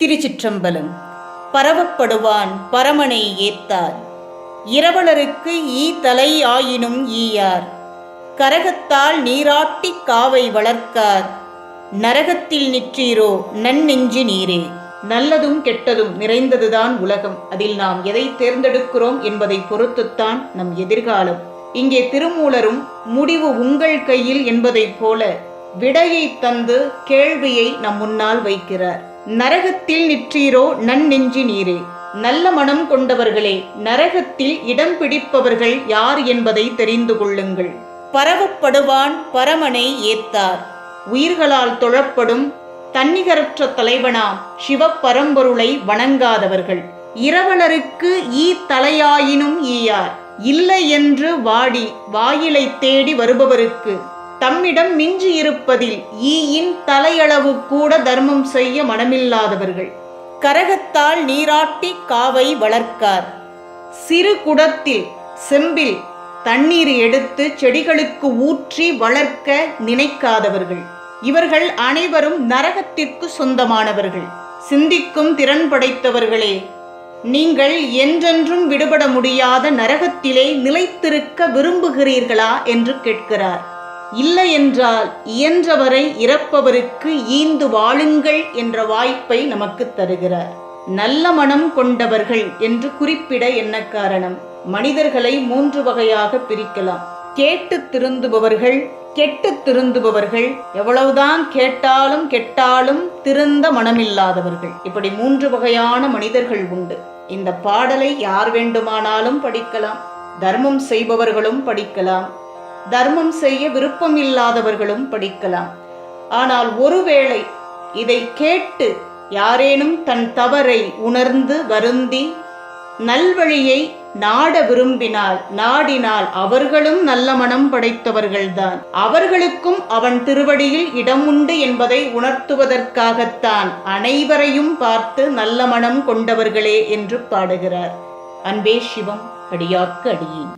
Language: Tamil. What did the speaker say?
திருச்சிற்றம்பலம். பரவப்படுவான் பரமனை ஏத்தார், இரவலருக்கு ஈ தலை ஆயினும் ஈயார். கரகத்தால் நீராட்டிக் காவை வளர்க்கார், நரகத்தில் நிற்றீரோ நன்னெஞ்சு நீரே. நல்லதும் கெட்டதும் நிறைந்ததுதான் உலகம். அதில் நாம் எதை தேர்ந்தெடுக்கிறோம் என்பதை பொறுத்துத்தான் நம் எதிர்காலம். இங்கே திருமூலரும் முடிவு உங்கள் கையில் என்பதைப் போல விடையை தந்து கேள்வியை நம் முன்னால் வைக்கிறார். நரகத்தில் நிற்றீரோ நன்னெஞ்சு நீரே. நல்ல மனம் கொண்டவர்களே, நரகத்தில் இடம் பிடிப்பவர்கள் யார் என்பதை தெரிந்து கொள்ளுங்கள். பரவப்படுவான் பரமனை ஏத்தார், உயிர்களால் தொழப்படும் தன்னிகரற்ற தலைவனாம் சிவப்பரம்பொருளை வணங்காதவர்கள். இரவலருக்கு ஈ தலையாயினும் ஈயார், இல்லை என்று வாடி வாயிலை தேடி வருபவருக்கு தம்மிடம் மிஞ்சி இருப்பதில் ஈயின் தலையளவு கூட தர்மம் செய்ய மனமில்லாதவர்கள். கரகத்தால் நீராட்டி காவை வளர்க்கார், சிறு குடத்தில் செம்பில் தண்ணீர் எடுத்து செடிகளுக்கு ஊற்றி வளர்க்க நினைக்காதவர்கள். இவர்கள் அனைவரும் நரகத்திற்கு சொந்தமானவர்கள். சிந்திக்கும் திறன் படைத்தவர்களே, நீங்கள் என்றென்றும் விடுபட முடியாத நரகத்திலே நிலைத்திருக்க விரும்புகிறீர்களா என்று கேட்கிறார். இல்லை என்றால் இயன்றவரை இறப்பவருக்கு ஈந்து வாழுங்கள் என்ற வாய்ப்பை நமக்கு தருகிறார். நல்ல மனம் கொண்டவர்கள் என்று குறிப்பிட என்ன காரணம்? மனிதர்களை 3 வகையாக பிரிக்கலாம். கேட்டு திருந்துபவர்கள், கெட்டு திருந்துபவர்கள், எவ்வளவுதான் கேட்டாலும் கெட்டாலும் திருந்த மனமில்லாதவர்கள். இப்படி 3 வகையான மனிதர்கள் உண்டு. இந்த பாடலை யார் வேண்டுமானாலும் படிக்கலாம். தர்மம் செய்பவர்களும் படிக்கலாம், தர்மம் செய்ய விருப்பம் இல்லாதவர்களும் படிக்கலாம். ஆனால் ஒருவேளை இதை கேட்டு யாரேனும் தன் தவறை உணர்ந்து வருந்தி நல்வழியை நாட விரும்பினால், நாடினால், அவர்களும் நல்ல மனம் படைத்தவர்கள்தான். அவர்களுக்கும் அவன் திருவடியில் இடம் உண்டு என்பதை உணர்த்துவதற்காகத்தான் அனைவரையும் பார்த்து நல்ல மனம் கொண்டவர்களே என்று பாடுகிறார். அன்பே சிவம், அடியார்க்கு அடியேன்.